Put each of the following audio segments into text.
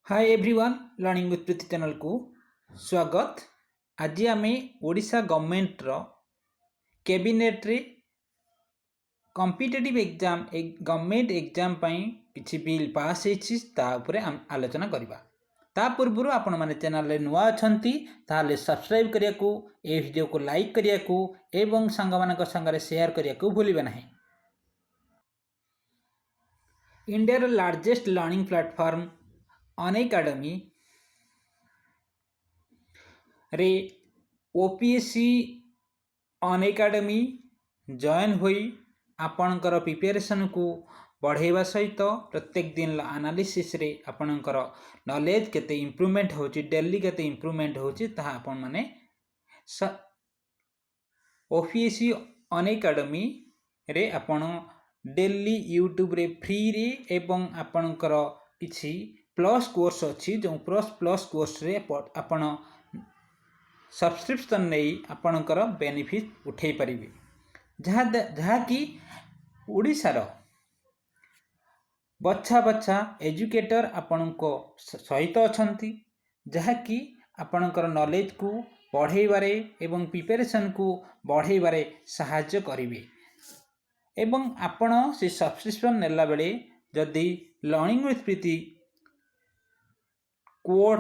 Hi everyone learning with Preeti channel को स्वागत। आज आम ओडिशा गवर्नमेंट रो कैबिनेट रे कॉम्पिटिटिव एग्जाम गवर्नमेंट एग्जाम पई किछि बिल पास होइछि ता उपरे आलोचना करबा। ता पूर्व आपण माने चैनल रे नुआ अछंती ताले सब्सक्राइब करिया को ए वीडियो को लाइक करिया को एवं संग मानक संग शेयर करिया को भूलिबे नाही। इंडिया रो लार्जेस्ट लर्निंग प्लेटफॉर्म अनएकाडेमी रे ओपीएससी अनएकाडेमी जॉइन होई आपणकर प्रिपरेशन को बढ़ेवा सहित प्रत्येक दिन एनालिसिस रे आपणकर नॉलेज केते इंप्रूवमेंट होची डेली केते इंप्रूवमेंट होची ता आपण माने ओपीएससी अनएकाडेमी रे आपण डेली यूट्यूब रे फ्री रे एवं आपणकर किछि प्लस कोर्स अच्छी जो प्लस कोर्स रे आपण सब्सक्रिप्शन नहीं आपणकर बेनिफिट उठे पारिबे जहाँ कि ओडिशार बच्छा बच्छा एजुकेटर आपण को सहित अछंती जहाँ कि आपणकर नॉलेज को बढ़ेबारे एवं प्रिपरेशन को बढ़ेबारे सहायता करिवे एवं आपण से सब्सक्रिप्शन नेला बेले जदि learning with Preeti code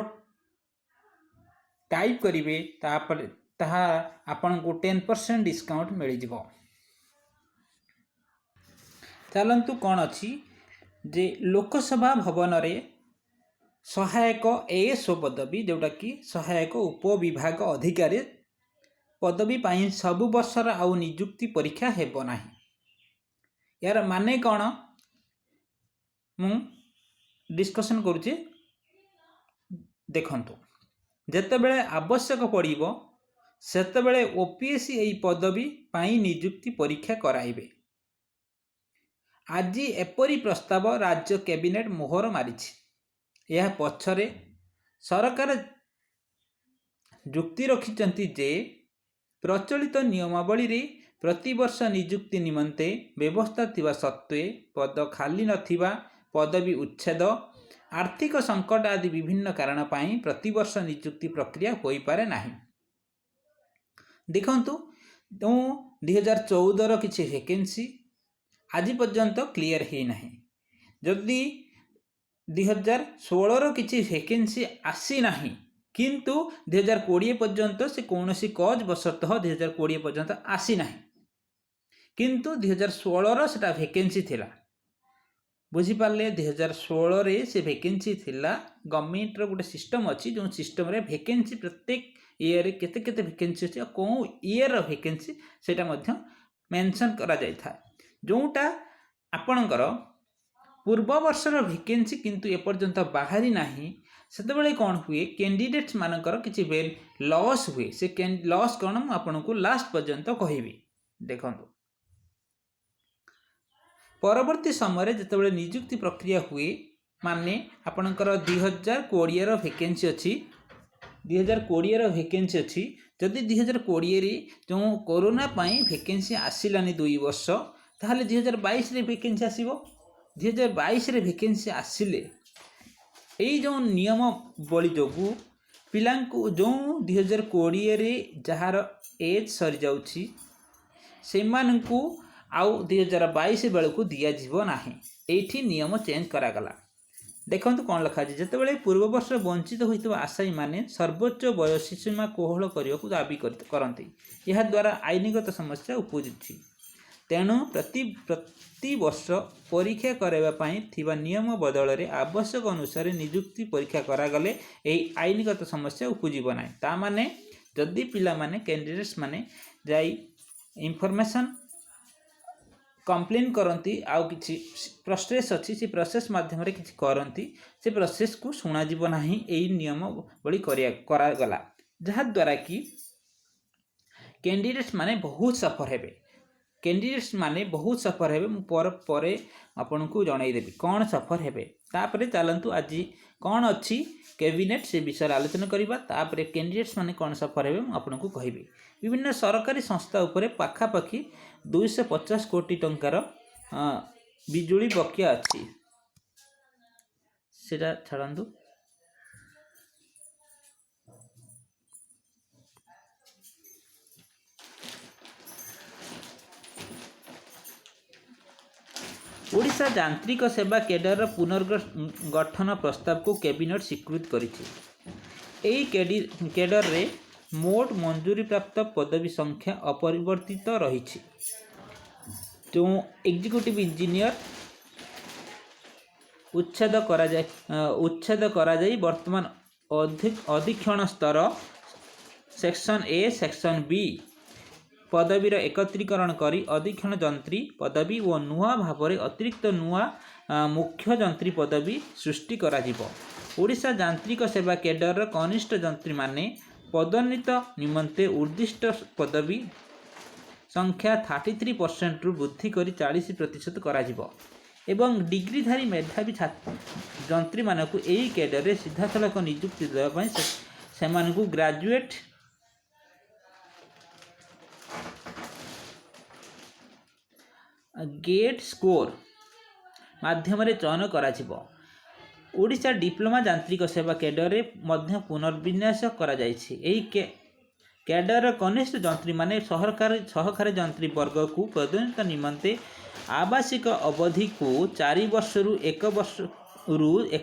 type करिवे तापर ताहा आपन को 10% डिस्काउंट मिल जिवो। चलंतु कौन अच्छी जे लोकसभा भवन रे सहायक एएसओ पदवी जोटा कि सहायक उपविभाग अधिकारी पदवी पाई सब वर्षर आउ नियुक्ति परीक्षा हेबो नाही। यार माने कौन मु डिस्कशन करूचे देखंतु जेतेबेले आवश्यक पड़िबो सेतेबेले ओपीएससी एई पदवी पाई नियुक्ति परीक्षा कराइबे। आज एपरी प्रस्ताव राज्य कैबिनेट मोहर मारिछि। यह पछरे सरकार जुक्ति रखिचंती जे प्रचलित नियमावली रे प्रतिवर्ष नियुक्ति निमंते व्यवस्था थिबा सत्वे पद खाली नथिबा पदवी उच्छेद आर्थिक संकट आदि विभिन्न कारण पाई प्रतिवर्ष नियुक्ति प्रक्रिया होई पारे नाही। देखंतु 2014 रो किछि वैकेंसी आज पर्यंत क्लियर हे नाही। जदि 2016 रो किछि वैकेंसी आसी नाही किंतु 2020 पर्यंत से कौनसी कज बसतः 2020 पर्यंत आसी नाही किंतु 2016 रो सेटा वैकेंसी थिला। बुझी पाले 2016 रे से वैकेंसी थिला। गवर्नमेंट रो गोटे सिस्टम अछि जो सिस्टम रे वैकेंसी प्रत्येक ईयर रे केते केते वैकेंसी अछि को ईयर रो वैकेंसी सेटा मध्य मेंशन करा जाय था जोटा आपणकर पूर्व वर्ष रो वैकेंसी किंतु ए पर्यंत बाहरी नाही सेते बेले कोन हुए कैंडिडेट्स मानकर किछि बेल लॉस हुए से लॉस कोन हम आपन को लास्ट पर्यंत कहिबी। देखंतु परवर्ती समय जितेबाला नियुक्ति प्रक्रिया हुए माने आपणकर 2020 रो वैकेंसी अच्छी 2020 रो वैकेंसी अच्छी जदि 2020 रे जो कोरोना पाई वैकेंसी आसिलानी 2 वर्ष ताहले 2022 रे वैकेंसी आसीबो। 2022 रे वैकेंसी आसिले एई जो नियम बली जोगु पिलांको जो 2020 रे जहार एज सरी जाउछि सेमानंकु आउ 2022 बेलू को दिया जीव नाही। एठी नियम चेंज करा गला। देखंतु कोन लिखा अछि जेतेबेले पूर्व वर्ष वंचित होइतबा आशायी माने सर्वोच्च वयस सीमा कोहल करियकु दाबी करंती यह द्वारा आईनगत समस्या उपजुछि। तेणु प्रति वर्ष परीक्षा करबा पई थिबा नियम बदल रे आवश्यक अनुसार नियुक्ति परीक्षा करा गले एई आईनगत समस्या उपजिबो नाही। ता माने जदि पिला माने कैंडिडेट्स माने जाई इंफॉर्मेशन कंप्लेन करती आउ किछि प्रोसेस अच्छी से प्रोसेस माध्यम रे किछि करती से प्रोसेस को सुना जीव नाही एई नियम बड़ी करा गला जहाँ द्वारा कि कैंडिडेट्स माने बहुत सफर हेबे। कैंडिडेट्स माने बहुत सफर हेबे मु पर आपन को जणाई देबी कौन सफर हेबे। तापरे चलंतु आज कौन अच्छी कैबिनेट से विषय आलोचना करिबा तापरे कैंडिडेट्स माने कौन सफर हेबे मु आपन को कहिबी। विभिन्न सरकारी संस्था उपरे पाखापाखि 250 कोटी टंकार बिजुली बकिया अच्छी सेटा छाड़ू ओडिशा यांत्रिक सेवा कैडर पुनर्गठन प्रस्ताव को कैबिनेट स्वीकृत करिछि। एही कैडर रे मोट मंजूरी प्राप्त पदवी संख्या अपरिवर्तित रही। जो एग्जीक्यूटिव इंजीनियर उच्छेद करा जाई वर्तमान अधीक्षण स्तर सेक्शन ए सेक्शन बी पदवीर एकत्रीकरण करी अधीक्षण जंत्री पदवी और नुआ भाव अतिरिक्त नुआ मुख्य जंत्री पदवी सृष्टि करा जिवो। ओडिशा यांत्रिक सेवा कैडर कनिष्ठ जंत्री माने पदोन्नत निमंते उद्दिष्ट पदवी संख्या 33% रु वृद्धि करी 40% करा जिवो एवं डिग्रीधारी मेधावी जंत्री मानक यही कैडर रे सीधासलख नियुक्ति देवा से ग्रेजुएट गेट स्कोर माध्यम चयन करा जिवो। ओडिशा डिप्लोमा यांत्रिक सेवा कैडर रे मध्य पुनर्विन्यास करा जायछि। एही कैडर कनिष्ठ जंत्री माने सहकारी जंत्री वर्ग को पदोन्नत निमंते आवासिक अवधि को 4 वर्ष रु 1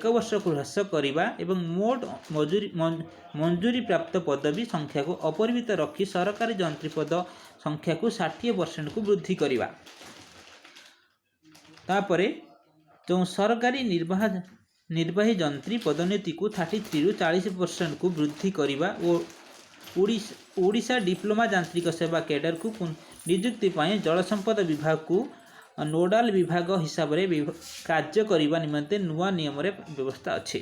वर्ष को ह्रास करिबा एवं मोट मंजूरी प्राप्त पदवी संख्या को अपरिमित रखी सरकारी जंत्री पद संख्या को 60% को वृद्धि करिबा। तापरे जो सरकारी निर्वाही जंत्री पदोन्नति को 33 रु 40% को वृद्धि करिबा और ओडिशा डिप्लोमा यांत्रिक सेवा कैडर को नियुक्ति पाए जल संपद विभाग को नोडाल विभाग हिसाब से कार्य करने निमंते नुआ नियम रे व्यवस्था अच्छी।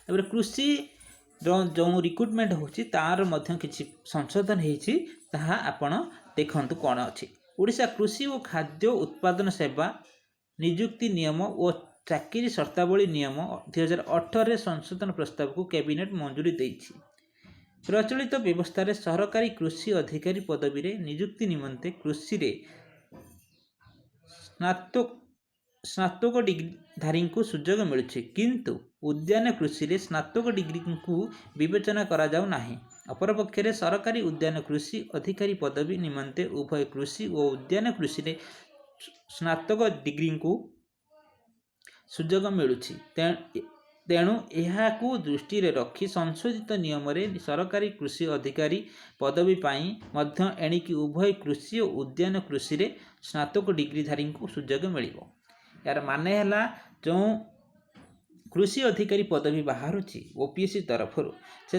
तब कृषि जो रिक्रुटमेंट होची तार मध्य किछि संशोधन होईछि ताहा आपण देखंतु कोन अछि। ओडिशा कृषि और खाद्य उत्पादन सेवा नियुक्ति नियम और चाकरी शर्तावली नियम 2018 संशोधन प्रस्ताव को कैबिनेट मंजूरी देइछि। प्रचलित व्यवस्था रे सरकारी कृषि अधिकारी पदवी रे नियुक्ति निमंते कृषि रे स्नातक डिग्रीधारी को सुजोग मिलुछि किंतु उद्यान कृषि रे स्नातक डिग्री को विवेचना करा जाउ नाही। अपरपक्ष रे सरकारी उद्यान कृषि अधिकारी पदवी निमंते उभय कृषि और उद्यान कृषि रे स्नातक डिग्री को सुजोग मिलुछि। तेणु यहाकू दृष्टि रे रखी संशोधित नियम रे सरकारी कृषि अधिकारी पदवी पाई मध्य एणिकी उभय कृषि और उद्यान कृषि रे स्नातक डिग्रीधारी को सुजोग मिलिबो। यार माने हला जो कृषि अधिकारी पदवी बाहरुछि ओपीएससी तरफ से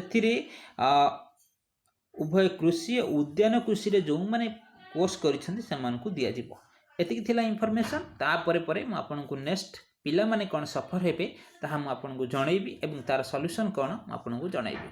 उभय कृषि और उद्यान कृषि रे जो माने कोर्स करिसेंती सेमानकु दिया जिवो। एतिकी थिला इन्फॉर्मेशन। तापरे परे मु आपनकु नेक्स्ट पिला माने कोन सफर हेबे ताहा मु आपनकु जणैबी एवं तार सॉल्यूशन कोन मु आपनकु जणैबी।